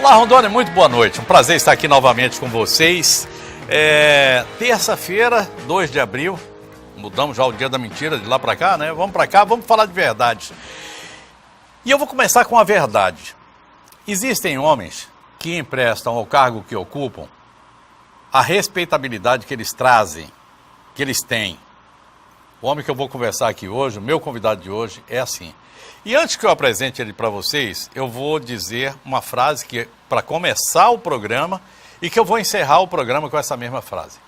Olá, Rondônia, muito boa noite. Um prazer estar aqui novamente com vocês. Terça-feira, 2 de abril, mudamos já o dia da mentira de lá para cá, né? Vamos para cá, vamos falar de verdade. E eu vou começar com a verdade. Existem homens que emprestam ao cargo que ocupam a respeitabilidade que eles trazem, que eles têm. O homem que eu vou conversar aqui hoje, o meu convidado de hoje, é assim. E antes que eu apresente ele para vocês, eu vou dizer uma frase que para começar o programa e que eu vou encerrar o programa com essa mesma frase.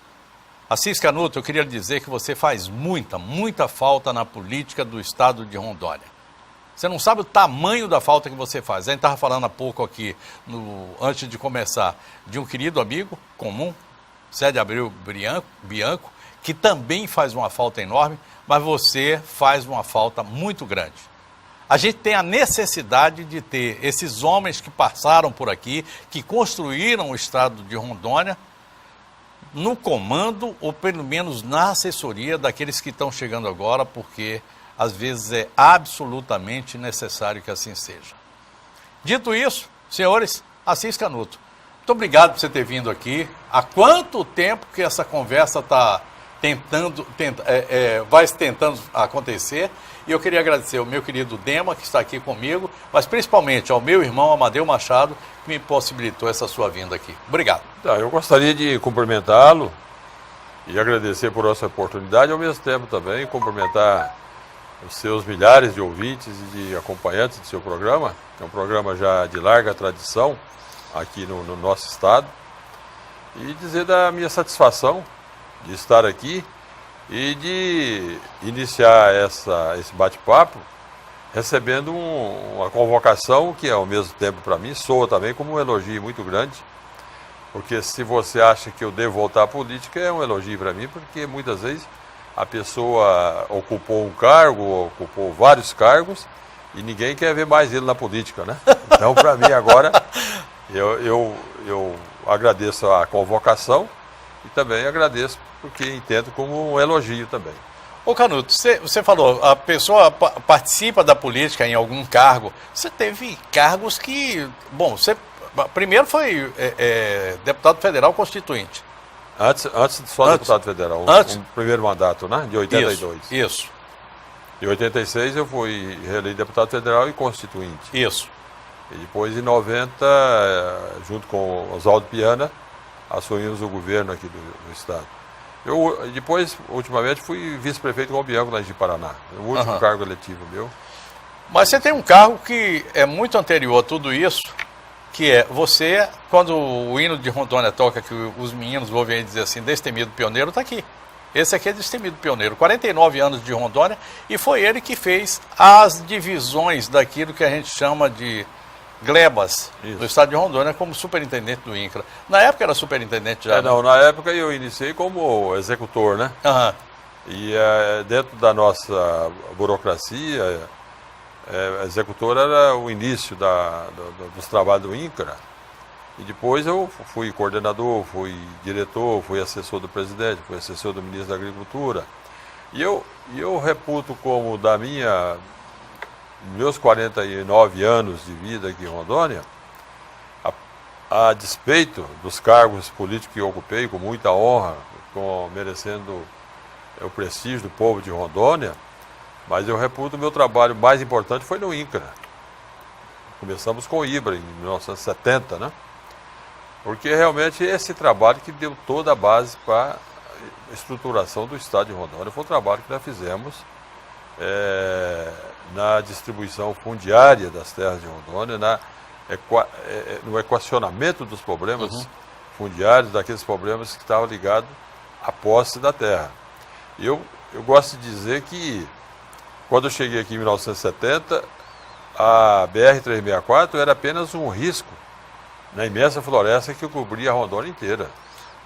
Assis Canuto, eu queria lhe dizer que você faz muita falta na política do estado de Rondônia. Você não sabe o tamanho da falta que você faz. A gente estava falando há pouco aqui, antes de começar, de um querido amigo comum, Cédio Abreu Bianco, que também faz uma falta enorme, mas você faz uma falta muito grande. A gente tem a necessidade de ter esses homens que passaram por aqui, que construíram o estado de Rondônia, no comando ou pelo menos na assessoria daqueles que estão chegando agora, porque às vezes é absolutamente necessário que assim seja. Dito isso, senhores, Assis Canuto, muito obrigado por você ter vindo aqui. Há quanto tempo que essa conversa vai tentando acontecer? E eu queria agradecer ao meu querido Dema, que está aqui comigo, mas principalmente ao meu irmão Amadeu Machado, que me possibilitou essa sua vinda aqui. Obrigado. Eu gostaria de cumprimentá-lo e agradecer por essa oportunidade, ao mesmo tempo também cumprimentar os seus milhares de ouvintes e de acompanhantes do seu programa, que é um programa já de larga tradição aqui no nosso estado, e dizer da minha satisfação de estar aqui e de iniciar esse bate-papo recebendo uma convocação que, ao mesmo tempo, para mim, soa também como um elogio muito grande, porque se você acha que eu devo voltar à política, é um elogio para mim, porque muitas vezes a pessoa ocupou um cargo, ocupou vários cargos, e ninguém quer ver mais ele na política, né? Então, para mim, agora, eu agradeço a convocação e também agradeço porque entendo como um elogio também. Ô Canuto, você falou, a pessoa participa da política em algum cargo. Você teve cargos que... Bom, você primeiro foi deputado federal constituinte. Antes deputado federal, um primeiro mandato, né? De 82. Isso. Em 86 eu fui reeleito deputado federal e constituinte. Isso. E depois, em 90, junto com Oswaldo Piana, assumimos o governo aqui do estado. Eu depois, ultimamente, fui vice-prefeito com o Bianco lá em Paraná. O último cargo eletivo meu. Mas você tem um cargo que é muito anterior a tudo isso, que é você, quando o hino de Rondônia toca, que os meninos ouvem dizer assim, Destemido Pioneiro, está aqui. Esse aqui é Destemido Pioneiro, 49 anos de Rondônia, e foi ele que fez as divisões daquilo que a gente chama de glebas do estado de Rondônia como superintendente do INCRA. Na época era superintendente já? Não, na época eu iniciei como executor, né? E dentro da nossa burocracia, executor era o início dos trabalhos do INCRA. E depois eu fui coordenador, fui diretor, fui assessor do presidente, fui assessor do ministro da Agricultura. E eu reputo como meus 49 anos de vida aqui em Rondônia, a despeito dos cargos políticos que eu ocupei com muita honra, merecendo o prestígio do povo de Rondônia, mas eu reputo o meu trabalho mais importante foi no INCRA. Começamos com o IBRA em 1970, né? Porque realmente esse trabalho que deu toda a base para a estruturação do estado de Rondônia foi o trabalho que nós fizemos na distribuição fundiária das terras de Rondônia, no equacionamento dos problemas fundiários, daqueles problemas que estavam ligados à posse da terra. Eu gosto de dizer que, quando eu cheguei aqui em 1970, a BR-364 era apenas um risco na imensa floresta que cobria a Rondônia inteira.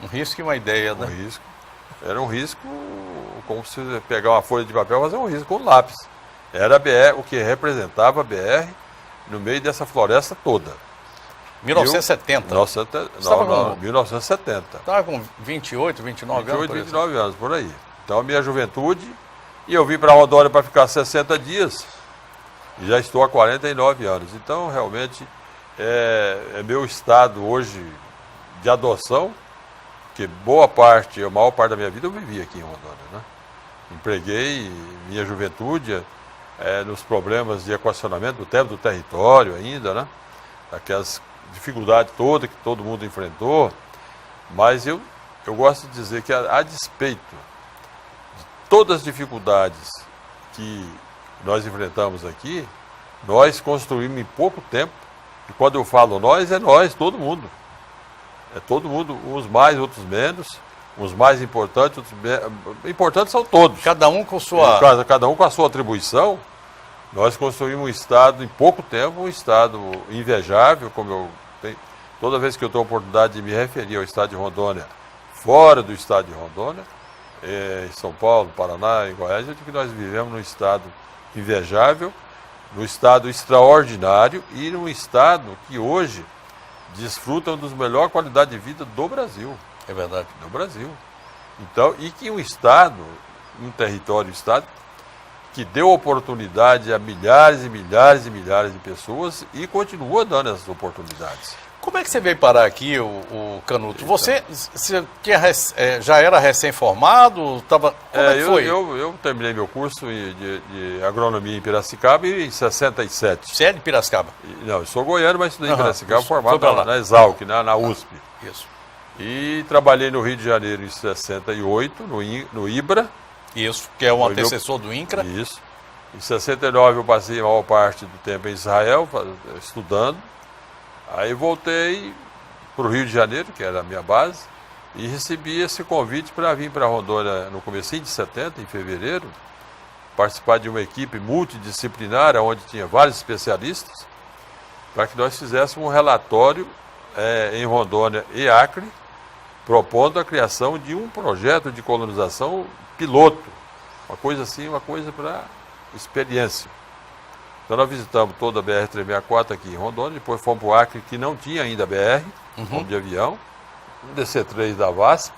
Um risco e uma ideia, né? Era um risco, como se pegar uma folha de papel e fazer um risco com um lápis. Era a BR, o que representava a BR no meio dessa floresta toda. 1970? 1970. Estava com 28, 29 anos? 29 anos, por aí. Então, a minha juventude, e eu vim para Rondônia para ficar 60 dias, e já estou há 49 anos. Então, realmente, é meu estado hoje de adoção, porque boa parte, a maior parte da minha vida eu vivi aqui em Rondônia, né? Empreguei minha juventude nos problemas de equacionamento do tempo do território ainda, né? Aquelas dificuldades todas que todo mundo enfrentou, mas eu gosto de dizer que a despeito de todas as dificuldades que nós enfrentamos aqui, nós construímos em pouco tempo, e quando eu falo nós, é nós, todo mundo. É todo mundo, uns mais, outros menos, uns mais importantes, outros menos. Importantes são todos. Cada um com sua... Cada um com a sua atribuição. Nós construímos um Estado, em pouco tempo, um Estado invejável, como eu tenho. Toda vez que eu tenho a oportunidade de me referir ao Estado de Rondônia, fora do Estado de Rondônia, em São Paulo, Paraná, em Goiás, eu digo que nós vivemos num Estado invejável, num Estado extraordinário e num Estado que hoje desfrutam dos melhores qualidades de vida do Brasil. É verdade. Do Brasil. Então, e que um Estado, um território, Estado, que deu oportunidade a milhares e milhares e milhares de pessoas e continua dando essas oportunidades. Como é que você veio parar aqui, o Canuto? Você já era recém-formado? Como é que foi? Eu terminei meu curso de agronomia em Piracicaba em 67. Você é de Piracicaba? Não, eu sou goiano, mas estudei em Piracicaba, foi formado na Exalc, na USP. Isso. E trabalhei no Rio de Janeiro em 68, no IBRA. Isso, que é o antecessor do INCRA. Isso. Em 69 eu passei a maior parte do tempo em Israel, estudando. Aí voltei para o Rio de Janeiro, que era a minha base, e recebi esse convite para vir para Rondônia no comecinho de 70, em fevereiro, participar de uma equipe multidisciplinar, onde tinha vários especialistas, para que nós fizéssemos um relatório em Rondônia e Acre, propondo a criação de um projeto de colonização piloto, uma coisa assim, uma coisa para experiência. Então nós visitamos toda a BR-364 aqui em Rondônia, depois fomos para o Acre, que não tinha ainda BR, fomos de avião, um DC-3 da VASP,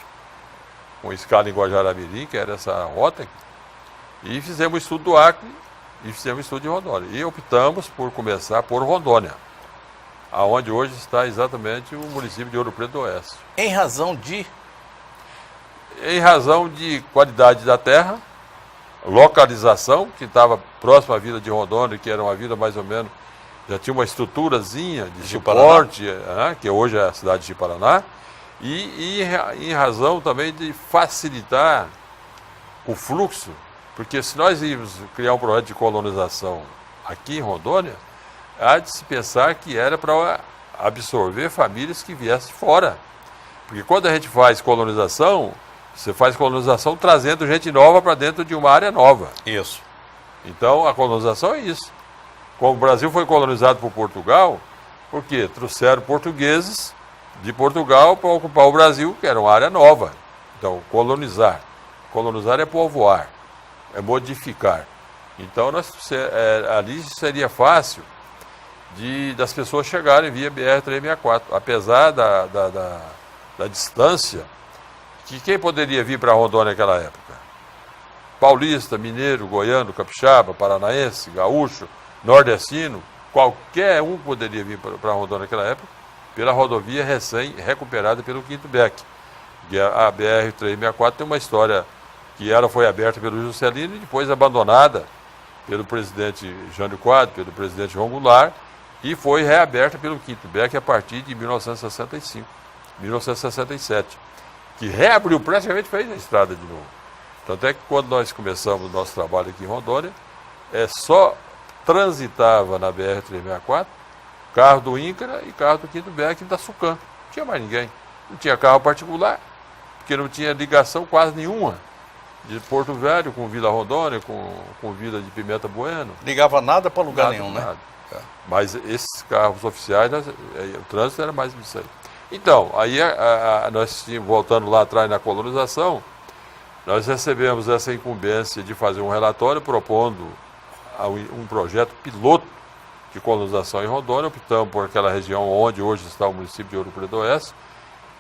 com escala em Guajará-Mirim, que era essa rota, e fizemos o estudo do Acre e fizemos o estudo de Rondônia. E optamos por começar por Rondônia, aonde hoje está exatamente o município de Ouro Preto do Oeste. Em razão de? Em razão de qualidade da terra, localização, que estava próxima à vila de Rondônia, que era uma vila mais ou menos, já tinha uma estruturazinha de suporte, que hoje é a cidade de Paraná, e em razão também de facilitar o fluxo, porque se nós íamos criar um projeto de colonização aqui em Rondônia, há de se pensar que era para absorver famílias que viessem fora. Porque quando a gente faz colonização, você faz colonização trazendo gente nova para dentro de uma área nova. Isso. Então, a colonização é isso. Como o Brasil foi colonizado por Portugal, por quê? Trouxeram portugueses de Portugal para ocupar o Brasil, que era uma área nova. Então, colonizar. Colonizar é povoar, é modificar. Então, ali seria fácil das pessoas chegarem via BR-364, apesar da distância. Que quem poderia vir para Rondônia naquela época? Paulista, mineiro, goiano, capixaba, paranaense, gaúcho, nordestino, qualquer um poderia vir para Rondônia naquela época, pela rodovia recém-recuperada pelo Quinto Beck. E a BR-364 tem uma história que ela foi aberta pelo Juscelino e depois abandonada pelo presidente Jânio Quadros, pelo presidente João Goulart, e foi reaberta pelo Quinto Beck a partir de 1965, 1967. Que reabriu, praticamente fez a estrada de novo. Tanto é que quando nós começamos o nosso trabalho aqui em Rondônia, só transitava na BR-364 carro do INCRA e carro do Quinto Beck e da Sucan. Não tinha mais ninguém. Não tinha carro particular, porque não tinha ligação quase nenhuma de Porto Velho com Vila Rondônia, com Vila de Pimenta Bueno. Ligava nada para lugar nenhum, nada. Né? Mas esses carros oficiais, o trânsito era mais disso aí. Então, aí nós, voltando lá atrás na colonização, nós recebemos essa incumbência de fazer um relatório propondo um projeto piloto de colonização em Rondônia. Optamos por aquela região onde hoje está o município de Ouro Preto do Oeste.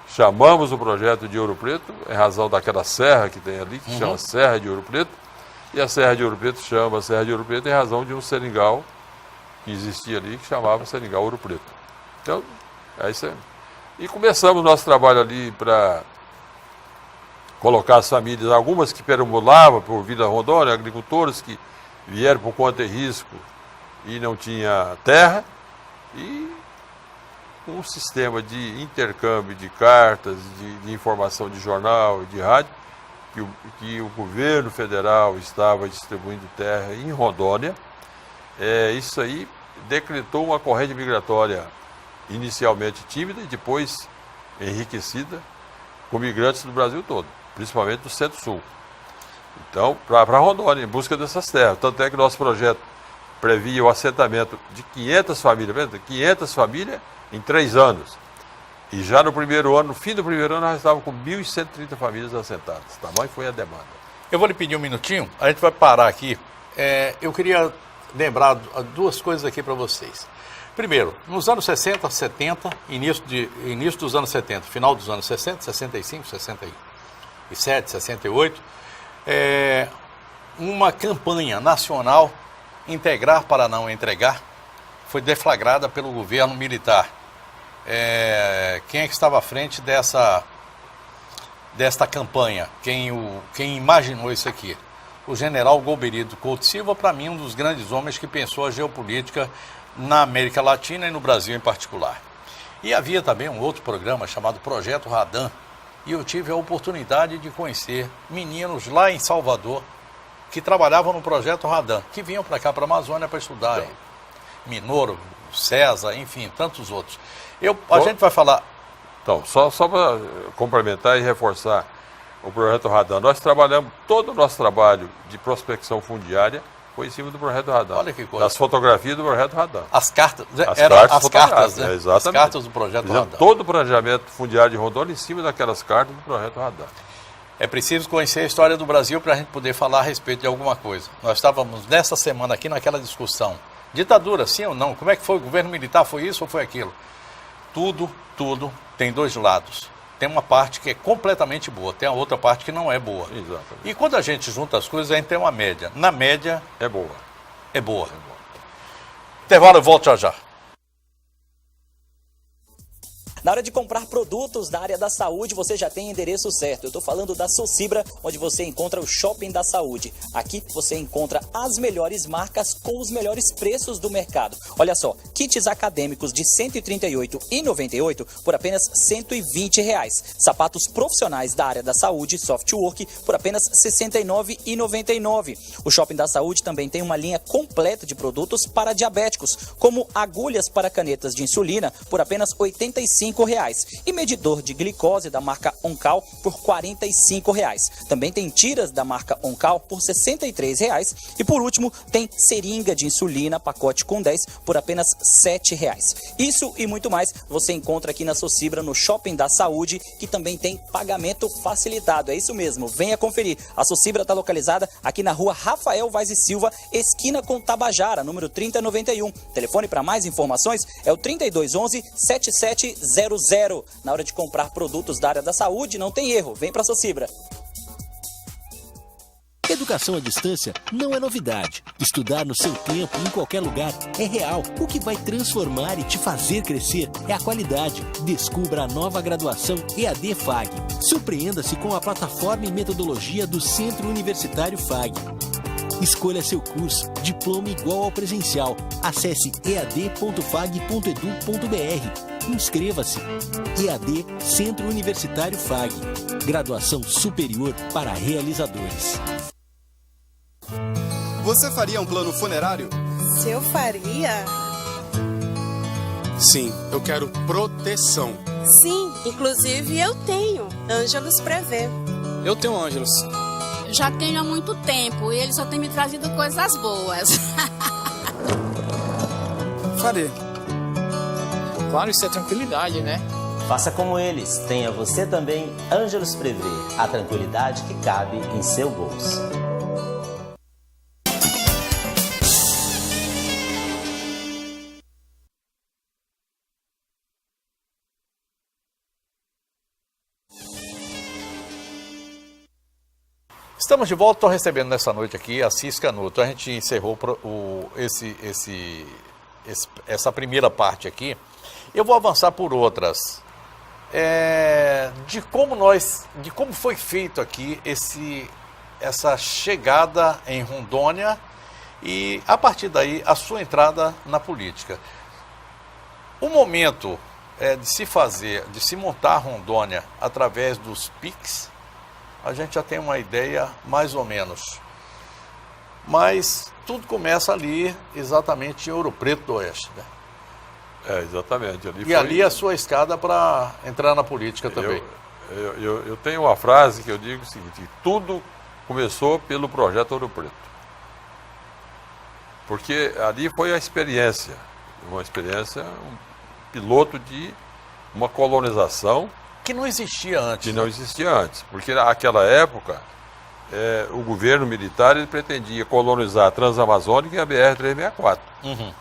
Chamamos o projeto de Ouro Preto, em razão daquela serra que tem ali, que chama Serra de Ouro Preto. E a Serra de Ouro Preto chama Serra de Ouro Preto em razão de um seringal que existia ali, que chamava Seringal Ouro Preto. Então, é isso aí. E começamos nosso trabalho ali para colocar as famílias, algumas que perambulavam por Vila Rondônia, agricultores que vieram por conta e risco e não tinha terra, e um sistema de intercâmbio de cartas, de informação de jornal e de rádio, que o governo federal estava distribuindo terra em Rondônia. Isso aí decretou uma corrente migratória inicialmente tímida e depois enriquecida com migrantes do Brasil todo, principalmente do Centro-Sul. Então, para Rondônia, em busca dessas terras. Tanto é que nosso projeto previa o assentamento de 500 famílias, 500 famílias em 3 anos. E já no primeiro ano, no fim do primeiro ano, nós estávamos com 1.130 famílias assentadas. Tamanho foi a demanda. Eu vou lhe pedir um minutinho, a gente vai parar aqui. Eu queria lembrar 2 coisas aqui para vocês. Primeiro, nos anos 60, 70, início dos anos 70, final dos anos 60, 65, 67, 68, uma campanha nacional, Integrar para não entregar, foi deflagrada pelo governo militar. Quem é que estava à frente desta campanha? Quem imaginou isso aqui? O general Golbery Couto Silva, para mim, um dos grandes homens que pensou a geopolítica na América Latina e no Brasil em particular. E havia também um outro programa chamado Projeto Radan, e eu tive a oportunidade de conhecer meninos lá em Salvador que trabalhavam no Projeto Radan, que vinham para cá, para a Amazônia, para estudar. Minoro, César, enfim, tantos outros. A gente vai falar... Então, só para complementar e reforçar o Projeto Radan, nós trabalhamos, todo o nosso trabalho de prospecção fundiária foi em cima do Projeto Radan. Olha que coisa. Das fotografias do Projeto Radan. As cartas, as cartas, né? Exatamente. As cartas do Projeto Radan. Todo o planejamento fundiário de Rondônia em cima daquelas cartas do Projeto Radan. É preciso conhecer a história do Brasil para a gente poder falar a respeito de alguma coisa. Nós estávamos nessa semana aqui naquela discussão. Ditadura, sim ou não? Como é que foi? O governo militar foi isso ou foi aquilo? Tudo tem 2 lados. Tem uma parte que é completamente boa, tem a outra parte que não é boa. Exatamente. E quando a gente junta as coisas, a gente tem uma média. Na média... É boa. É boa. Intervalo, eu volto já. Na hora de comprar produtos da área da saúde, você já tem endereço certo. Eu estou falando da Socibra, onde você encontra o Shopping da Saúde. Aqui você encontra as melhores marcas com os melhores preços do mercado. Olha só, kits acadêmicos de R$ 138,98 por apenas R$ 120. Sapatos profissionais da área da saúde, Softwork, por apenas R$ 69,99. O Shopping da Saúde também tem uma linha completa de produtos para diabéticos, como agulhas para canetas de insulina por apenas R$ 85 e medidor de glicose da marca Oncal por R$ 45. Também tem tiras da marca Oncal por R$ 63. E por último, tem seringa de insulina, pacote com 10 por apenas R$ 7. Isso e muito mais você encontra aqui na Socibra, no Shopping da Saúde, que também tem pagamento facilitado. É isso mesmo, venha conferir. A Socibra está localizada aqui na rua Rafael Vaz e Silva, esquina com Tabajara, número 3091. Telefone para mais informações é o 3211-7700. Na hora de comprar produtos da área da saúde, não tem erro. Vem para a Socibra. Educação à distância não é novidade. Estudar no seu tempo, em qualquer lugar, é real. O que vai transformar e te fazer crescer é a qualidade. Descubra a nova graduação EAD FAG. Surpreenda-se com a plataforma e metodologia do Centro Universitário FAG. Escolha seu curso, diploma igual ao presencial. Acesse ead.fag.edu.br. Inscreva-se. EAD Centro Universitário FAG. Graduação superior para realizadores. Você faria um plano funerário? Se eu faria? Sim, eu quero proteção. Sim, inclusive eu tenho. Ângelos Prevê. Eu tenho Ângelos. Já tenho há muito tempo e ele só tem me trazido coisas boas. Farei. Claro, isso é tranquilidade, né? Faça como eles. Tenha você também Ângelos Prevê. A tranquilidade que cabe em seu bolso. Estamos de volta, estou recebendo nessa noite aqui a Cis Canuto. A gente encerrou essa primeira parte aqui Eu vou avançar por outras. De como foi feito aqui essa chegada em Rondônia e, a partir daí, a sua entrada na política. O momento de se montar Rondônia através dos PIX, a gente já tem uma ideia mais ou menos. Mas tudo começa ali, exatamente em Ouro Preto do Oeste, né? Exatamente. Ali a sua escada para entrar na política também. Eu tenho uma frase que eu digo o seguinte: tudo começou pelo projeto Ouro Preto. Porque ali foi uma experiência, um piloto de uma colonização que não existia antes. Porque naquela época o governo militar ele pretendia colonizar a Transamazônica e a BR-364. Uhum.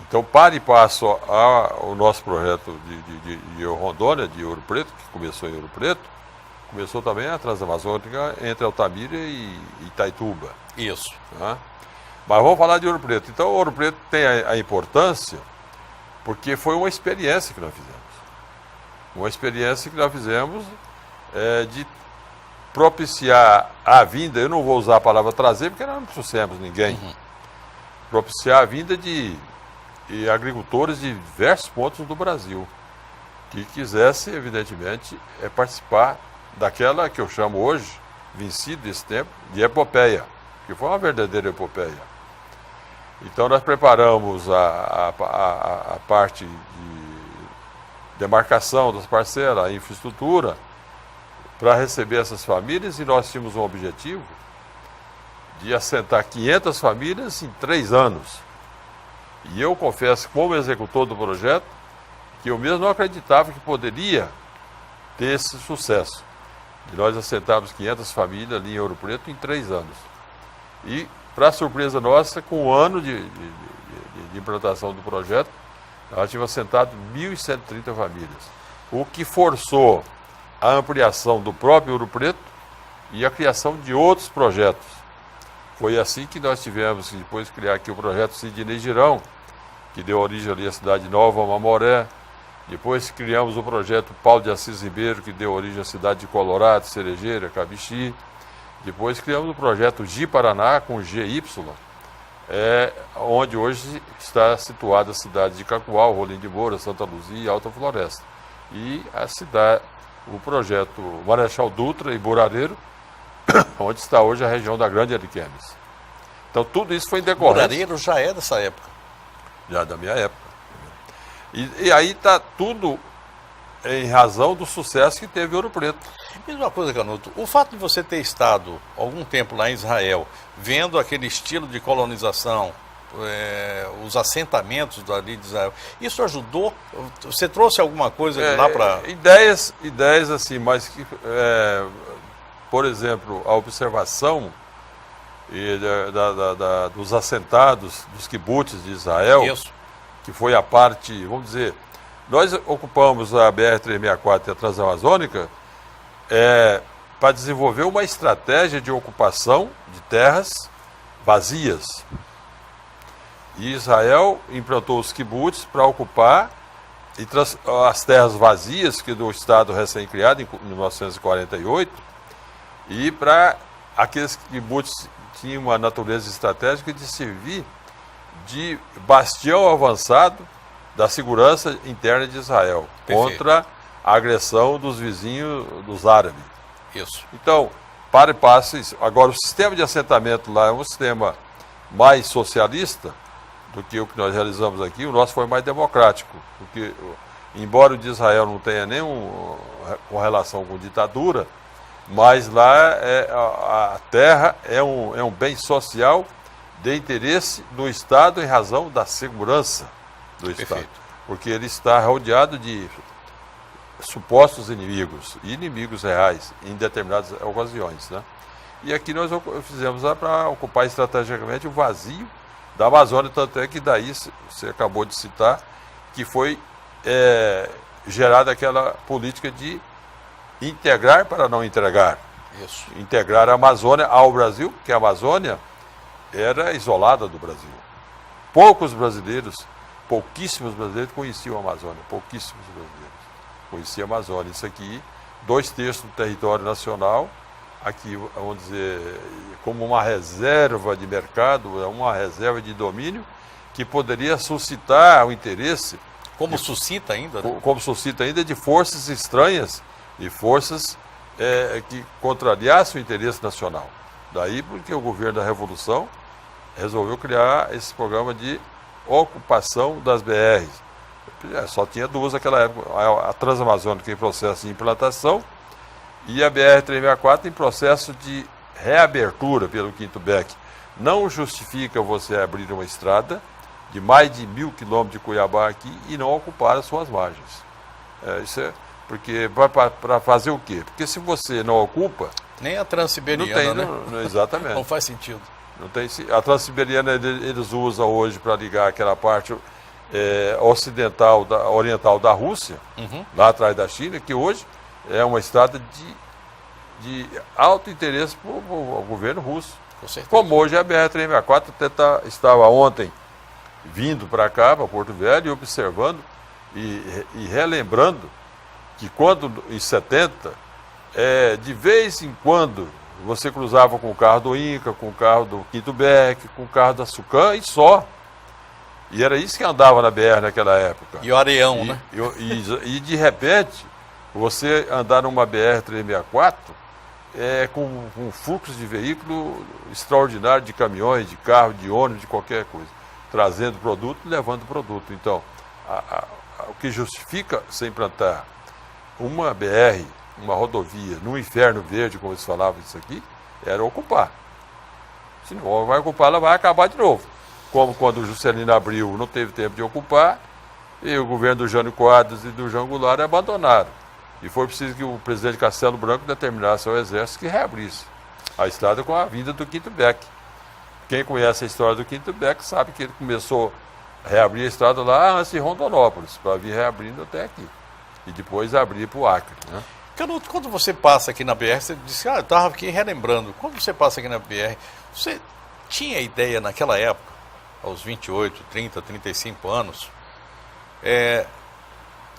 Então, para e passo ao nosso projeto de Rondônia, de Ouro Preto, que começou em Ouro Preto, começou também a Transamazônica entre Altamira e Itaituba. Isso. Tá? Mas vamos falar de Ouro Preto. Então, Ouro Preto tem a importância porque foi uma experiência que nós fizemos. Uma experiência que nós fizemos de propiciar a vinda, eu não vou usar a palavra trazer, porque nós não trouxemos ninguém, propiciar a vinda de agricultores de diversos pontos do Brasil, que quisessem, evidentemente, participar daquela que eu chamo hoje, vencido esse tempo, de epopeia, que foi uma verdadeira epopeia. Então nós preparamos a parte de demarcação das parcelas, a infraestrutura, para receber essas famílias, e nós tínhamos um objetivo de assentar 500 famílias em 3 anos. E eu confesso, como executor do projeto, que eu mesmo não acreditava que poderia ter esse sucesso. E nós assentarmos 500 famílias ali em Ouro Preto em 3 anos. E, para surpresa nossa, com um ano de implantação do projeto, nós tínhamos assentado 1.130 famílias. O que forçou a ampliação do próprio Ouro Preto e a criação de outros projetos. Foi assim que nós tivemos que depois criar aqui o projeto Sidney Girão, que deu origem ali à cidade Nova Mamoré. Depois criamos o projeto Paulo de Assis Ribeiro, que deu origem à cidade de Colorado, Cerejeira, Cabixi. Depois criamos o projeto Gi Paraná, com GY, onde hoje está situada a cidade de Cacoal, Rolim de Moura, Santa Luzia e Alta Floresta. E o projeto Marechal Dutra e Burareiro, onde está hoje a região da Grande Ariquemes. Então tudo isso foi decorrente. Burareiro já é dessa época. Já da minha época. E aí está tudo em razão do sucesso que teve Ouro Preto. Mesma coisa, Canuto, o fato de você ter estado algum tempo lá em Israel, vendo aquele estilo de colonização, os assentamentos dali de Israel, isso ajudou? Você trouxe alguma coisa lá para... Ideias assim, mas que, por exemplo, a observação dos assentados, dos kibbutz de Israel, isso, que foi a parte, vamos dizer, nós ocupamos a BR-364 e a Transamazônica para desenvolver uma estratégia de ocupação de terras vazias. E Israel implantou os kibbutz para ocupar as terras vazias que do Estado recém-criado, em 1948, e para aqueles kibbutz tinham uma natureza estratégica de servir de bastião avançado da segurança interna de Israel. Perfeito. Contra a agressão dos vizinhos, dos árabes. Isso. Então, para e passo isso. Agora, o sistema de assentamento lá é um sistema mais socialista do que o que nós realizamos aqui. O nosso foi mais democrático, porque, embora o de Israel não tenha nenhum com relação com ditadura, mas lá a terra é um bem social de interesse do Estado em razão da segurança do Estado. Porque ele está rodeado de supostos inimigos, e inimigos reais, em determinadas ocasiões, né? E aqui nós fizemos para ocupar estrategicamente o vazio da Amazônia, tanto é que daí você acabou de citar, que foi gerada aquela política de integrar para não entregar. Isso. Integrar a Amazônia ao Brasil, porque a Amazônia era isolada do Brasil. Poucos brasileiros pouquíssimos brasileiros conheciam a Amazônia, pouquíssimos brasileiros conheciam a Amazônia. Isso aqui, 2/3 do território nacional, aqui, vamos dizer, como uma reserva de mercado, uma reserva de domínio, que poderia suscitar o interesse. Como suscita ainda, né? Como suscita ainda, de forças estranhas e forças que contrariassem o interesse nacional. Daí porque o governo da Revolução resolveu criar esse programa de ocupação das BRs. Só tinha duas naquela época, a Transamazônica em processo de implantação e a BR-364 em processo de reabertura pelo Quinto Beck. Não justifica você abrir uma estrada de mais de 1.000 quilômetros de Cuiabá aqui e não ocupar as suas margens. Isso é porque para fazer o quê? Porque se você não ocupa... Nem a Transiberiana, né? Exatamente. Não faz sentido. Não tem, a Transiberiana eles usam hoje para ligar aquela parte oriental da Rússia, lá atrás da China, que hoje é uma estrada de alto interesse para o governo russo. Com certeza. Como hoje a BR-364 estava ontem vindo para cá, para Porto Velho, e observando e relembrando que quando, em 70, de vez em quando, você cruzava com o carro do Inca, com o carro do Quinto Beck, com o carro da Sucan e só. E era isso que andava na BR naquela época. E o areião, né? E de repente, você andar numa BR-364 com um fluxo de veículo extraordinário, de caminhões, de carro, de ônibus, de qualquer coisa, trazendo produto e levando produto. Então, o que justifica você implantar uma BR, uma rodovia, no inferno verde, como eles falavam isso aqui, era ocupar. Se não vai ocupar, ela vai acabar de novo. Como quando o Juscelino abriu, não teve tempo de ocupar, e o governo do Jânio Quadros e do João Goulart abandonaram. E foi preciso que o presidente Castelo Branco determinasse ao Exército que reabrisse a estrada com a vinda do Quinto Beck. Quem conhece a história do Quinto Beck sabe que ele começou a reabrir a estrada lá antes de Rondonópolis, para vir reabrindo até aqui. E depois abrir para o Acre, né? Canuto, quando você passa aqui na BR, você disse, eu estava aqui relembrando, quando você passa aqui na BR, você tinha ideia naquela época, aos 28, 30, 35 anos,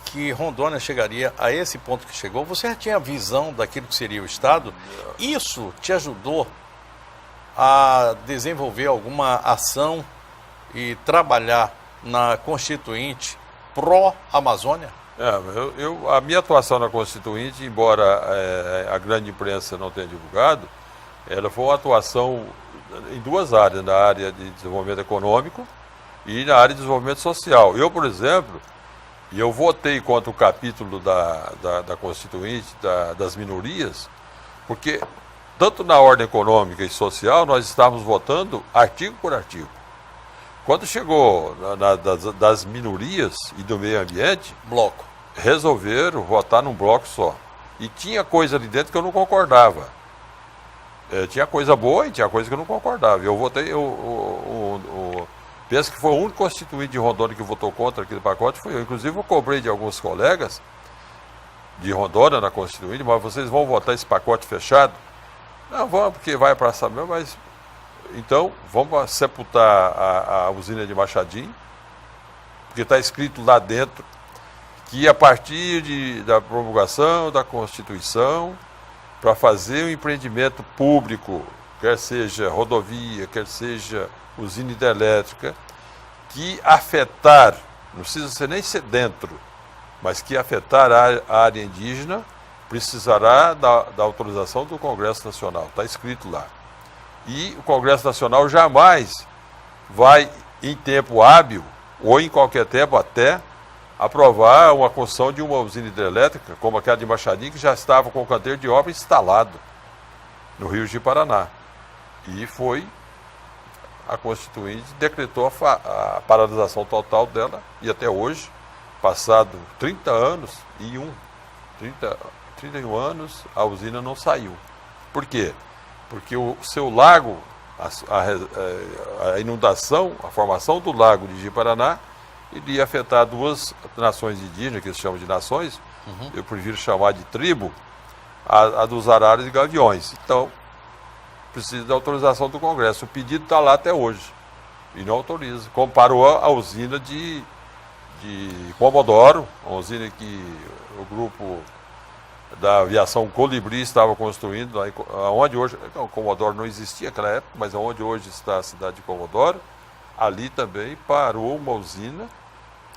que Rondônia chegaria a esse ponto que chegou? Você já tinha visão daquilo que seria o Estado? Isso te ajudou a desenvolver alguma ação e trabalhar na Constituinte pró-Amazônia? A minha atuação na Constituinte, embora a grande imprensa não tenha divulgado, ela foi uma atuação em duas áreas, na área de desenvolvimento econômico e na área de desenvolvimento social. Eu, por exemplo, eu votei contra o capítulo da Constituinte, das minorias, porque tanto na ordem econômica e social, nós estávamos votando artigo por artigo. Quando chegou das minorias e do meio ambiente, bloco, resolveram votar num bloco só. E tinha coisa ali dentro que eu não concordava. Tinha coisa boa e tinha coisa que eu não concordava. Eu votei, penso que foi o único constituinte de Rondônia que votou contra aquele pacote, foi eu. Inclusive eu cobrei de alguns colegas de Rondônia na Constituinte, mas vocês vão votar esse pacote fechado? Não, vamos, porque vai para essa mesma, mas... Então, vamos sepultar a usina de Machadinho, porque está escrito lá dentro que a partir da promulgação da Constituição, para fazer um empreendimento público, quer seja rodovia, quer seja usina hidrelétrica, que afetar, não precisa nem ser dentro, mas que afetar a área indígena, precisará da autorização do Congresso Nacional, está escrito lá. E o Congresso Nacional jamais vai, em tempo hábil, ou em qualquer tempo até, aprovar uma construção de uma usina hidrelétrica, como aquela de Machadinho, que já estava com o canteiro de obra instalado no Rio de Paraná. E foi, a Constituinte decretou a paralisação total dela, e até hoje, passado 30 anos, 31 anos, a usina não saiu. Por quê? Porque o seu lago, a inundação, a formação do lago de Ji-Paraná, iria afetar duas nações indígenas, que eles chamam de nações, eu prefiro chamar de tribo, a dos araras e gaviões. Então, precisa da autorização do Congresso. O pedido está lá até hoje, e não autoriza. Comparou a usina de de Comodoro, uma usina que o grupo da aviação Colibri estava construindo, onde hoje, Comodoro não existia naquela época, mas onde hoje está a cidade de Comodoro, ali também parou uma usina,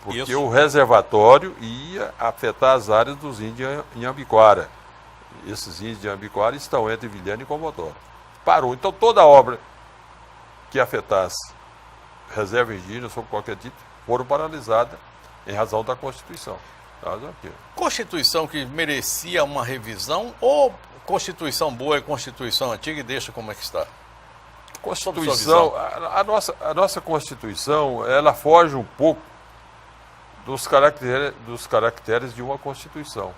porque Isso. o reservatório ia afetar as áreas dos índios em Ambiquara. Esses índios de Ambiquara estão entre Vilhena e Comodoro. Parou. Então toda obra que afetasse reserva indígena, sob qualquer título, foram paralisadas em razão da Constituição. Constituição que merecia uma revisão ou Constituição boa é Constituição antiga e deixa como é que está? Constituição, a nossa Constituição, ela foge um pouco dos caracteres de uma Constituição.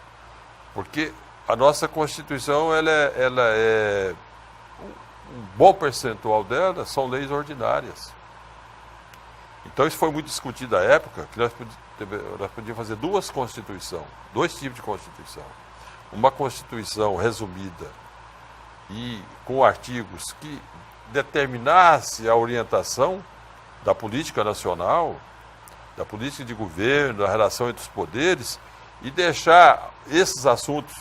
Porque a nossa Constituição, ela é um bom percentual dela são leis ordinárias. Então isso foi muito discutido à época, que nós podíamos fazer dois tipos de Constituição. Uma Constituição resumida e com artigos que determinasse a orientação da política nacional, da política de governo, da relação entre os poderes, e deixar esses assuntos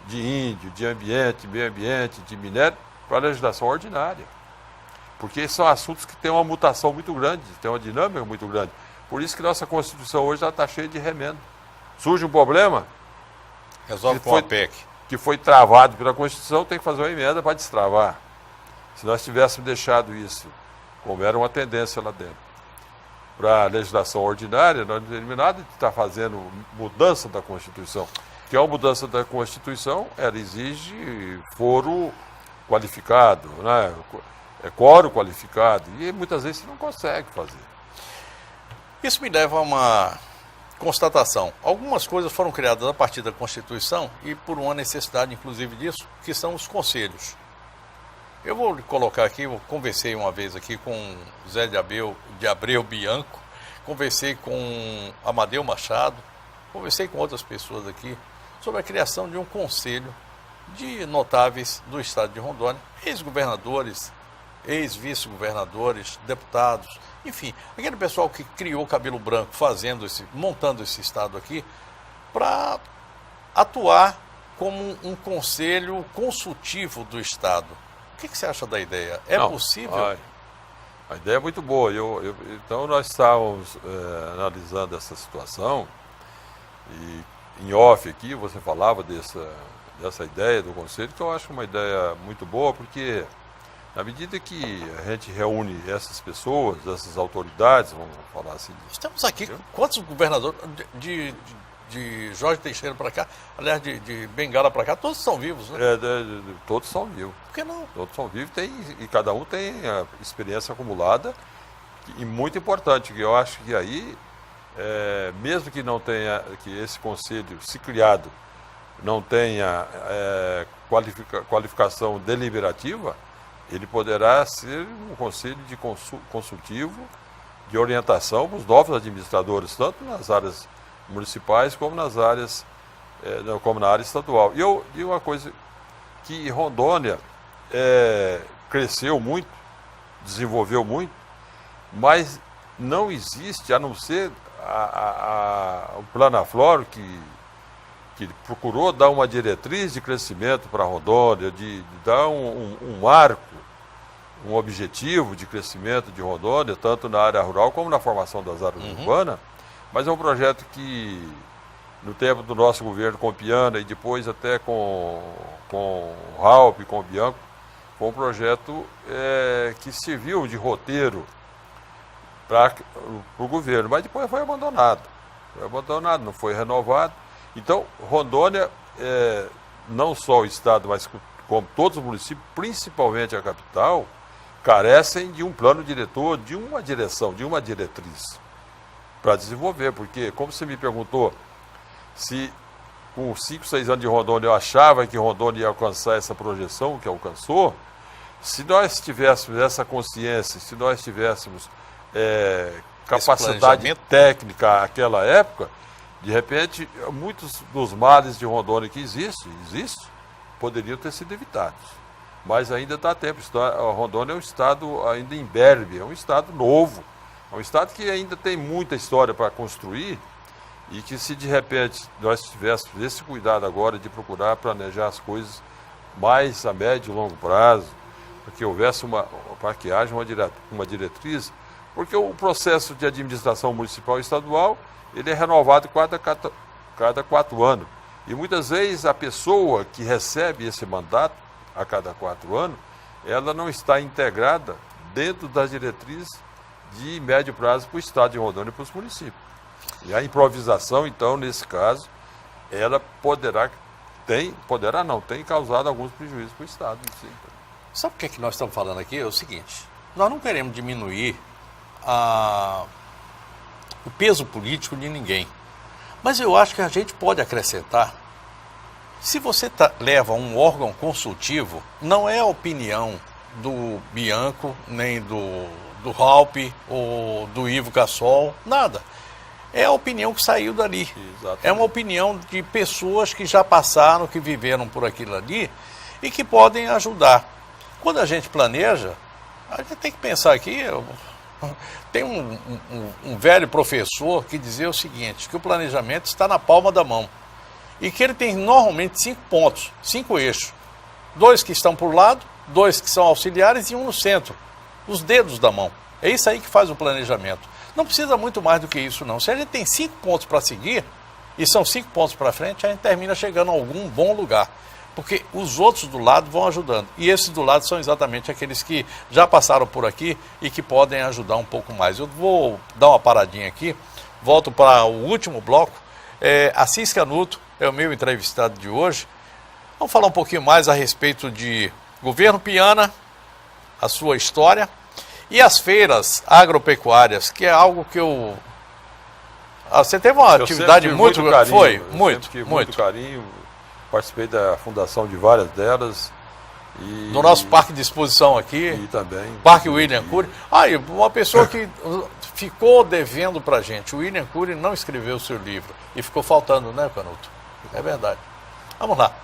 de índio, de ambiente, meio ambiente, de minério, para a legislação ordinária. Porque são assuntos que têm uma mutação muito grande, têm uma dinâmica muito grande. Por isso que nossa Constituição hoje está cheia de remendo. Surge um problema, resolve com a PEC, que foi travado pela Constituição, tem que fazer uma emenda para destravar. Se nós tivéssemos deixado isso, como era uma tendência lá dentro, para a legislação ordinária, nós não teríamos nada de estar fazendo mudança da Constituição. Que é uma mudança da Constituição, ela exige foro qualificado, né? Quórum qualificado, e muitas vezes você não consegue fazer. Isso me leva a uma constatação. Algumas coisas foram criadas a partir da Constituição e por uma necessidade, inclusive, disso, que são os conselhos. Eu vou colocar aqui, eu conversei uma vez aqui com Zé de Abreu Bianco, conversei com Amadeu Machado, conversei com outras pessoas aqui sobre a criação de um conselho de notáveis do estado de Rondônia, ex-governadores, ex-vice-governadores, deputados, enfim, aquele pessoal que criou o Cabelo Branco montando esse estado aqui, para atuar como um conselho consultivo do estado. O que você acha da ideia? Não, possível? A ideia é muito boa. Então nós estávamos analisando essa situação e em off aqui você falava dessa ideia do conselho, que eu acho uma ideia muito boa, porque na medida que a gente reúne essas pessoas, essas autoridades, vamos falar assim... Estamos aqui, quantos governadores de Jorge Teixeira para cá, aliás, de Bengala para cá, todos são vivos, né? Todos são vivos. Por que não? Todos são vivos e cada um tem a experiência acumulada e muito importante, que eu acho que aí, mesmo que não tenha, que esse conselho, se criado, não tenha qualificação deliberativa, ele poderá ser um conselho de consultivo, de orientação para os novos administradores, tanto nas áreas municipais como nas áreas, como na área estadual. E eu digo uma coisa, que Rondônia cresceu muito, desenvolveu muito, mas não existe, a não ser o Planaflor, que procurou dar uma diretriz de crescimento para Rondônia, de dar um marco, um objetivo de crescimento de Rondônia, tanto na área rural como na formação das áreas urbanas, mas é um projeto que, no tempo do nosso governo com Piana e depois até com o Raup e com o Bianco, foi um projeto que serviu de roteiro para o governo, mas depois foi abandonado. Não foi renovado. Então, Rondônia, não só o estado, mas como todos os municípios, principalmente a capital, carecem de um plano diretor, de uma direção, de uma diretriz para desenvolver. Porque, como você me perguntou, se com 5, 6 anos de Rondônia eu achava que Rondônia ia alcançar essa projeção que alcançou, se nós tivéssemos essa consciência, se nós tivéssemos capacidade técnica naquela época, de repente, muitos dos males de Rondônia que existem, poderiam ter sido evitados. Mas ainda está a tempo. Rondônia é um estado ainda imberbe, é um estado novo, É um estado que ainda tem muita história para construir e que se de repente nós tivéssemos esse cuidado agora de procurar planejar as coisas mais a médio e longo prazo, para que houvesse para que haja uma diretriz, porque o processo de administração municipal e estadual, ele é renovado cada 4 anos. E muitas vezes a pessoa que recebe esse mandato a cada 4 anos, ela não está integrada dentro das diretrizes de médio prazo para o Estado de Rondônia e para os municípios. E a improvisação, então, nesse caso, ela tem causado alguns prejuízos para o Estado. Sim. Sabe o que é que nós estamos falando aqui? É o seguinte, nós não queremos diminuir o peso político de ninguém. Mas eu acho que a gente pode acrescentar, se você leva um órgão consultivo, não é a opinião do Bianco, nem do Raupe ou do Ivo Cassol, nada. É a opinião que saiu dali. Exatamente. É uma opinião de pessoas que já passaram, que viveram por aquilo ali e que podem ajudar. Quando a gente planeja, a gente tem que pensar aqui, tem um velho professor que dizia o seguinte, que o planejamento está na palma da mão e que ele tem normalmente 5 pontos, 5 eixos. 2 que estão por lado, 2 que são auxiliares e 1 no centro, os dedos da mão. É isso aí que faz o planejamento. Não precisa muito mais do que isso, não. Se a gente tem 5 pontos para seguir, e são 5 pontos para frente, a gente termina chegando a algum bom lugar. Porque os outros do lado vão ajudando. E esses do lado são exatamente aqueles que já passaram por aqui e que podem ajudar um pouco mais. Eu vou dar uma paradinha aqui, volto para o último bloco. Assis Canuto é o meu entrevistado de hoje. Vamos falar um pouquinho mais a respeito de governo Piana, a sua história, e as feiras agropecuárias, que é algo que eu... Você teve uma atividade muito carinho. Foi, muito carinho. Participei da fundação de várias delas. No nosso parque de exposição aqui. E também. Parque William Cury. E uma pessoa que ficou devendo pra gente. O William Cury não escreveu o seu livro. E ficou faltando, né, Canuto? É verdade. Vamos lá.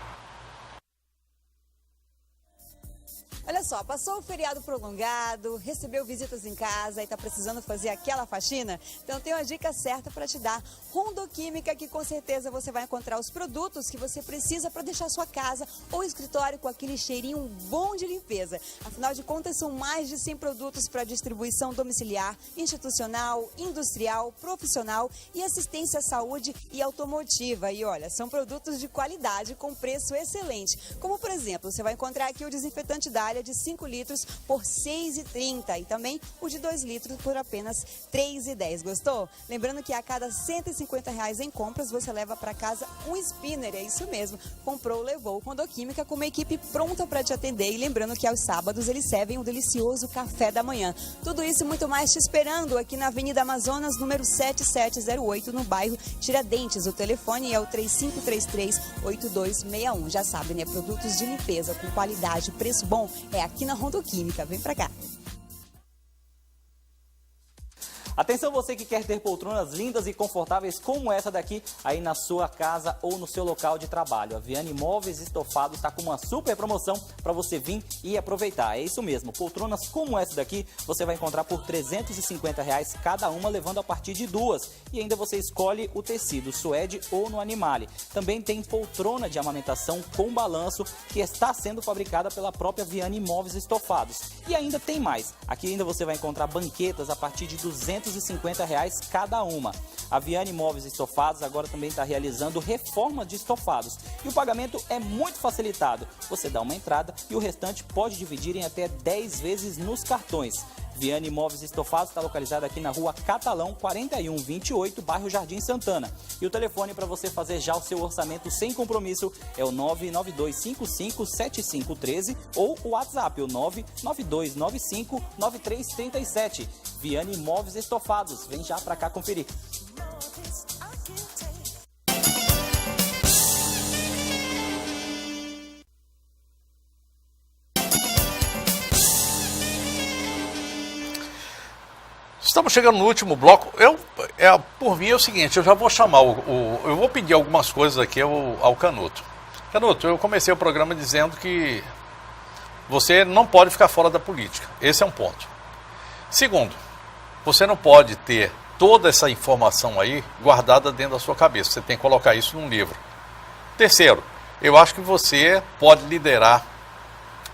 Olha só, passou o feriado prolongado, recebeu visitas em casa e está precisando fazer aquela faxina? Então tem uma dica certa para te dar. Rondoquímica, que com certeza você vai encontrar os produtos que você precisa para deixar sua casa ou escritório com aquele cheirinho bom de limpeza. Afinal de contas, são mais de 100 produtos para distribuição domiciliar, institucional, industrial, profissional e assistência à saúde e automotiva. E olha, são produtos de qualidade com preço excelente. Como, por exemplo, você vai encontrar aqui o desinfetante Dália de 5 litros por R$ 6,30 e também o de 2 litros por apenas R$ 3,10. Gostou? Lembrando que a cada R$ 150 em compras você leva para casa um spinner, é isso mesmo. Comprou, levou. Rondoquímica com uma equipe pronta para te atender e lembrando que aos sábados eles servem um delicioso café da manhã. Tudo isso e muito mais te esperando aqui na Avenida Amazonas, número 7708, no bairro Tiradentes. O telefone é o 3533-8261. Já sabe, né? Produtos de limpeza com qualidade, preço bom. É aqui na Rondoquímica. Vem pra cá. Atenção você que quer ter poltronas lindas e confortáveis como essa daqui aí na sua casa ou no seu local de trabalho. A Viane Móveis Estofados está com uma super promoção para você vir e aproveitar. É isso mesmo, poltronas como essa daqui você vai encontrar por R$ 350 cada uma, levando a partir de 2. E ainda você escolhe o tecido, suede ou no animale. Também tem poltrona de amamentação com balanço que está sendo fabricada pela própria Viane Móveis Estofados. E ainda tem mais. Aqui ainda você vai encontrar banquetas a partir de R$ 250 cada uma. A Viane Móveis Estofados agora também está realizando reforma de estofados. E o pagamento é muito facilitado. Você dá uma entrada e o restante pode dividir em até 10 vezes nos cartões. Viane Móveis Estofados está localizada aqui na rua Catalão 4128, bairro Jardim Santana. E o telefone para você fazer já o seu orçamento sem compromisso é o 992557513 ou o WhatsApp, o 992959337. Viane Móveis Estofados, vem já para cá conferir. Estamos chegando no último bloco. Por mim é o seguinte, eu já vou chamar eu vou pedir algumas coisas aqui ao Canuto. Canuto, eu comecei o programa dizendo que você não pode ficar fora da política. Esse é um ponto. Segundo, você não pode ter toda essa informação aí guardada dentro da sua cabeça. Você tem que colocar isso num livro. Terceiro, eu acho que você pode liderar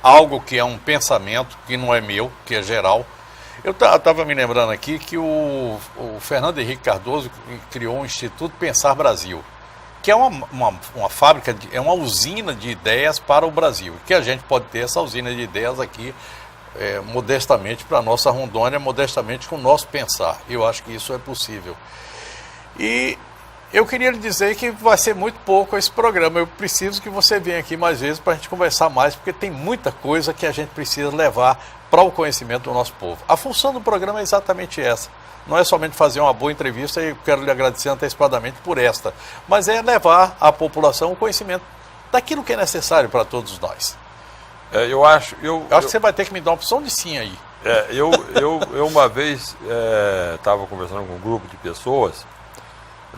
algo que é um pensamento, que não é meu, que é geral. Eu estava me lembrando aqui que o Fernando Henrique Cardoso criou o Instituto Pensar Brasil, que é uma fábrica, é uma usina de ideias para o Brasil, que a gente pode ter essa usina de ideias aqui, modestamente para a nossa Rondônia, modestamente com o nosso pensar. Eu acho que isso é possível. E eu queria lhe dizer que vai ser muito pouco esse programa. Eu preciso que você venha aqui mais vezes para a gente conversar mais, porque tem muita coisa que a gente precisa levar para o conhecimento do nosso povo. A função do programa é exatamente essa. Não é somente fazer uma boa entrevista, e quero lhe agradecer antecipadamente por esta, mas é levar à população o conhecimento daquilo que é necessário para todos nós. Eu acho que você vai ter que me dar uma opção de sim aí. Eu uma vez estava conversando com um grupo de pessoas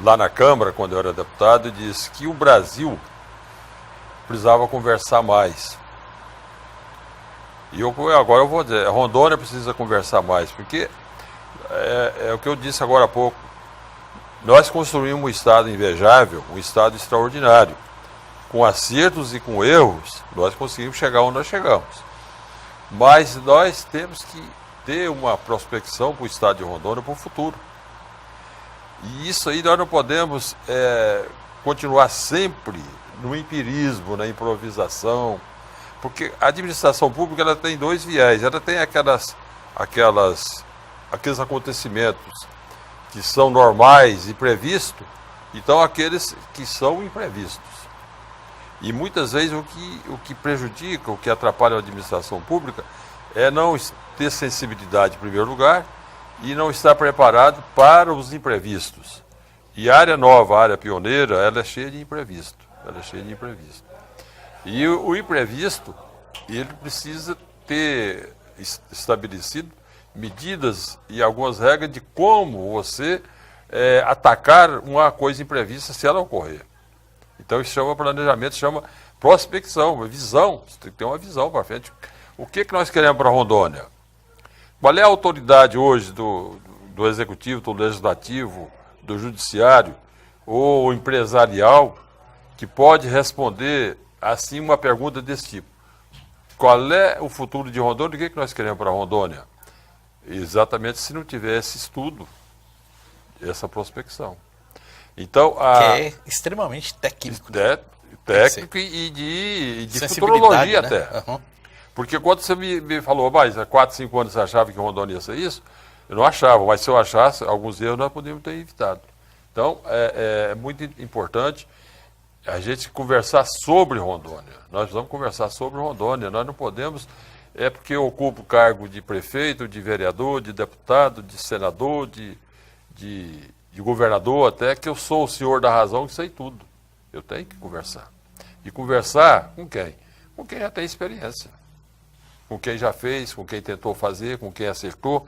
lá na Câmara, quando eu era deputado, e disse que o Brasil precisava conversar mais. E agora eu vou dizer, a Rondônia precisa conversar mais, porque é o que eu disse agora há pouco. Nós construímos um Estado invejável, um Estado extraordinário. Com acertos e com erros, nós conseguimos chegar onde nós chegamos. Mas nós temos que ter uma prospecção para o Estado de Rondônia para o futuro. E isso aí nós não podemos continuar sempre no empirismo, na improvisação, porque a administração pública ela tem dois viés. Ela tem aqueles acontecimentos que são normais e previstos, e então aqueles que são imprevistos. E muitas vezes o que prejudica, o que atrapalha a administração pública é não ter sensibilidade em primeiro lugar e não estar preparado para os imprevistos. E a área nova, a área pioneira, ela é cheia de imprevisto. E o imprevisto, ele precisa ter estabelecido medidas e algumas regras de como você atacar uma coisa imprevista se ela ocorrer. Então isso chama planejamento, chama prospecção, visão. Você tem que ter uma visão para frente. O que nós queremos para Rondônia? Qual é a autoridade hoje do Executivo, do Legislativo, do Judiciário ou empresarial que pode responder assim uma pergunta desse tipo? Qual é o futuro de Rondônia? O que nós queremos para Rondônia? Exatamente se não tiver esse estudo, essa prospecção. Então, que é extremamente técnico. Técnico e de futurologia, né? Até. Uhum. Porque quando você me falou, mas há 4, 5 anos você achava que Rondônia ia ser isso, eu não achava, mas se eu achasse, alguns erros nós podíamos ter evitado. Então, é muito importante a gente conversar sobre Rondônia. Nós vamos conversar sobre Rondônia, nós não podemos, porque eu ocupo o cargo de prefeito, de vereador, de deputado, de senador, de governador até, que eu sou o senhor da razão que sei tudo. Eu tenho que conversar. E conversar com quem? Com quem já tem experiência. Com quem já fez, com quem tentou fazer, com quem acertou,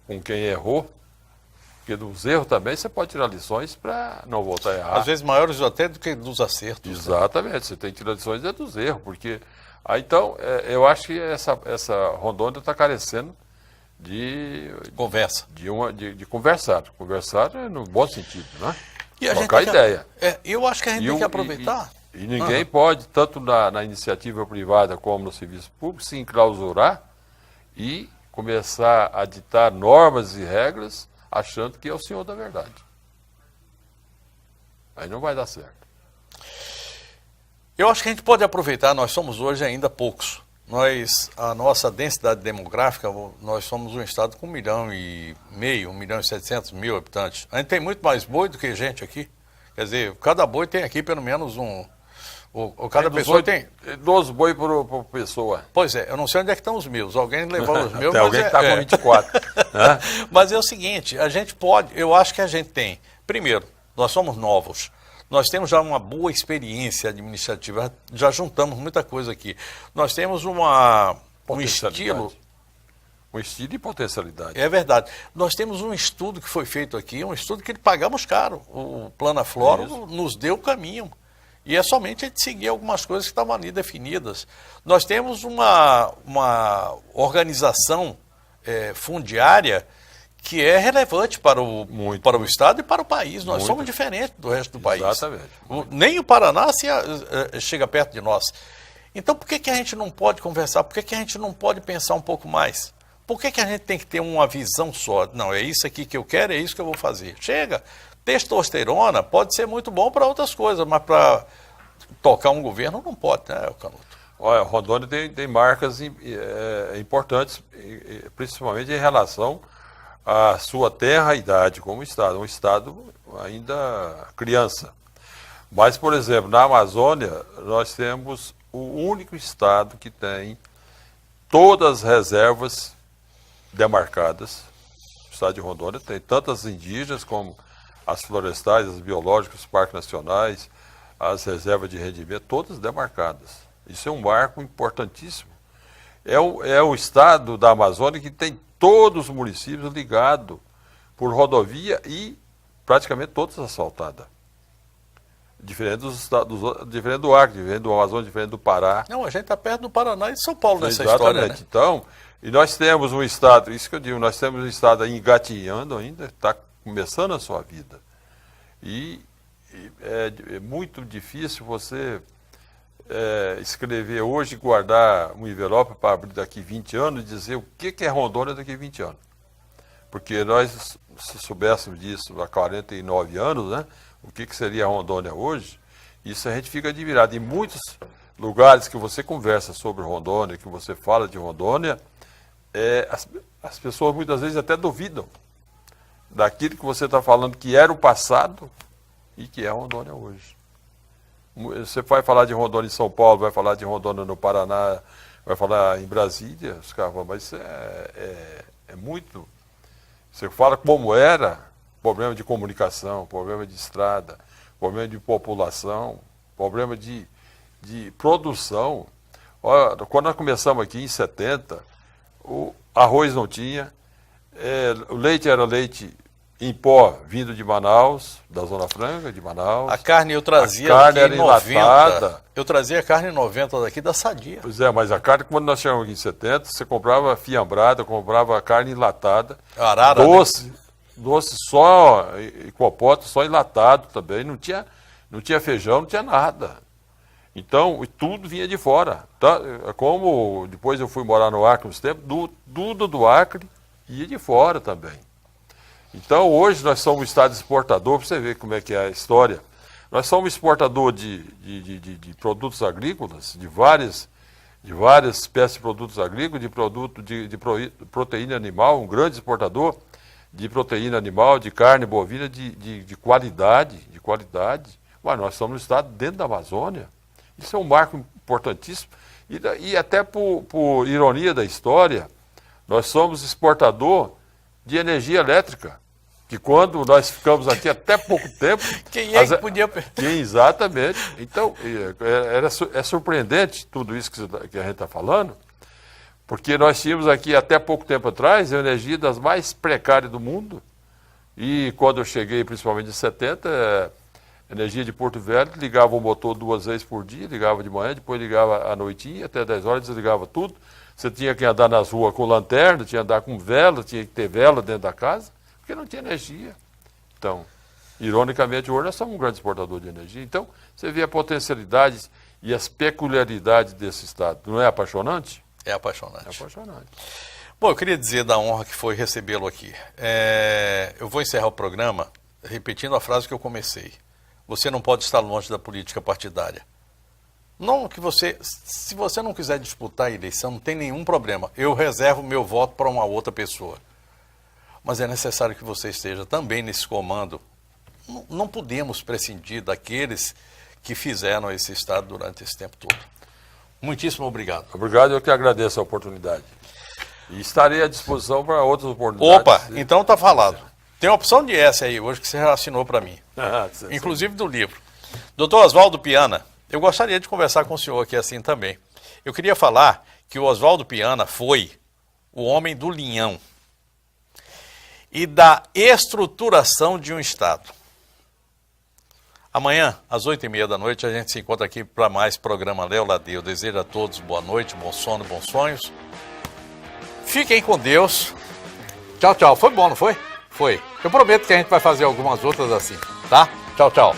com quem errou. Porque dos erros também você pode tirar lições para não voltar a errar. Às vezes maiores até do que dos acertos. Exatamente, né? Você tem que tirar lições dos erros, porque... então, eu acho que essa Rondônia está carecendo de conversa. De conversar. Conversar no bom sentido, né? E trocar ideia. Eu acho que a gente tem que aproveitar. E ninguém pode, tanto na iniciativa privada como no serviço público, se enclausurar e começar a ditar normas e regras achando que é o senhor da verdade. Aí não vai dar certo. Eu acho que a gente pode aproveitar, nós somos hoje ainda poucos. A nossa densidade demográfica, nós somos um estado com 1,5 milhão, 1.700.000 habitantes. A gente tem muito mais boi do que gente aqui. Quer dizer, cada boi tem aqui pelo menos cada pessoa tem 12 boi por pessoa. Pois é, eu não sei onde é que estão os meus. Alguém levou os meus. Tem alguém que está com 24. Mas é o seguinte, a gente pode, eu acho que a gente tem. Primeiro, nós somos novos. Nós temos já uma boa experiência administrativa, já juntamos muita coisa aqui. Nós temos um estilo... Um estilo e potencialidade. É verdade. Nós temos um estudo que foi feito aqui, um estudo que pagamos caro. O Plano Aflora nos deu o caminho. E é somente a gente seguir algumas coisas que estavam ali definidas. Nós temos uma organização fundiária que é relevante para o Muito. Estado e para o país. Nós Muito. somos diferentes do resto do país. Exatamente. Nem o Paraná chega perto de nós. Então, por que a gente não pode conversar? Por que a gente não pode pensar um pouco mais? Por que a gente tem que ter uma visão só? Não, é isso aqui que eu quero, é isso que eu vou fazer. Chega. Testosterona pode ser muito bom para outras coisas, mas para tocar um governo não pode, né, Canuto? Olha, Rondônia tem marcas importantes, principalmente em relação à sua tenra-idade como Estado. Um Estado ainda criança. Mas, por exemplo, na Amazônia, nós temos o único Estado que tem todas as reservas demarcadas. O Estado de Rondônia tem tantas indígenas como as florestais, as biológicas, os parques nacionais, as reservas de rendimento, todas demarcadas. Isso é um marco importantíssimo. É o estado da Amazônia que tem todos os municípios ligados por rodovia e praticamente todas asfaltadas. Diferente diferente do Acre, diferente do Amazonas, diferente do Pará. Não, a gente está perto do Paraná e de São Paulo nessa Exatamente. história, né? Então, e nós temos um estado, isso que eu digo, nós temos um estado aí engatinhando ainda, está começando a sua vida. E é muito difícil você escrever hoje, guardar um envelope para abrir daqui 20 anos e dizer o que é Rondônia daqui 20 anos. Porque nós, se soubéssemos disso há 49 anos, né, o que seria Rondônia hoje, isso a gente fica admirado. Em muitos lugares que você conversa sobre Rondônia, que você fala de Rondônia, as pessoas muitas vezes até duvidam daquilo que você está falando que era o passado e que é Rondônia hoje. Você vai falar de Rondônia em São Paulo, vai falar de Rondônia no Paraná, vai falar em Brasília, os caras falam, mas isso é muito... Você fala como era, problema de comunicação, problema de estrada, problema de população, problema de produção. Olha, quando nós começamos aqui em 70, o arroz não tinha, o leite era leite em pó vindo de Manaus, da Zona Franca, de Manaus. A carne eu trazia a carne aqui era em 90. enlatada. Eu trazia a carne em 90 daqui da Sadia. Pois é, mas a carne, quando nós chegamos aqui em 70, você comprava fiambrada, comprava carne enlatada. Arara, doce, né? Doce só, e copota só enlatado também. Não tinha feijão, não tinha nada. Então, tudo vinha de fora. Tá? Como depois eu fui morar no Acre uns tempos, tudo do Acre ia de fora também. Então, hoje nós somos um estado exportador, para você ver como é que é a história. Nós somos exportador de produtos agrícolas, de várias espécies de produtos agrícolas, de proteína animal, um grande exportador de proteína animal, de carne bovina de qualidade. Mas nós somos um estado dentro da Amazônia. Isso é um marco importantíssimo. E até por ironia da história, nós somos exportador de energia elétrica. Que quando nós ficamos aqui até pouco tempo... Quem é que podia... Exatamente. Então, é surpreendente tudo isso que a gente está falando, porque nós tínhamos aqui até pouco tempo atrás a energia das mais precárias do mundo. E quando eu cheguei, principalmente em 70, a energia de Porto Velho ligava o motor 2 vezes por dia, ligava de manhã, depois ligava à noitinha, até 10 horas desligava tudo. Você tinha que andar nas ruas com lanterna, tinha que andar com vela, tinha que ter vela dentro da casa, porque não tinha energia. Então, ironicamente, hoje nós somos um grande exportador de energia. Então, você vê a potencialidade e as peculiaridades desse estado. Não é apaixonante? É apaixonante. É apaixonante. Bom, eu queria dizer da honra que foi recebê-lo aqui. Eu vou encerrar o programa repetindo a frase que eu comecei. Você não pode estar longe da política partidária. Não que se você não quiser disputar a eleição, não tem nenhum problema. Eu reservo meu voto para uma outra pessoa. Mas é necessário que você esteja também nesse comando. Não podemos prescindir daqueles que fizeram esse Estado durante esse tempo todo. Muitíssimo obrigado. Obrigado, eu que agradeço a oportunidade. E estarei à disposição para outras oportunidades. Opa, então está falado. Tem uma opção de S aí hoje que você já assinou para mim. Inclusive do livro. Doutor Oswaldo Piana, eu gostaria de conversar com o senhor aqui assim também. Eu queria falar que o Oswaldo Piana foi o homem do linhão e da estruturação de um Estado. Amanhã, às 8h30 da noite, a gente se encontra aqui para mais programa Léo Ladei. Eu desejo a todos boa noite, bom sono, bons sonhos. Fiquem com Deus. Tchau. Tchau, tchau. Foi bom, não foi? Foi. Eu prometo que a gente vai fazer algumas outras assim, tá? Tchau, tchau.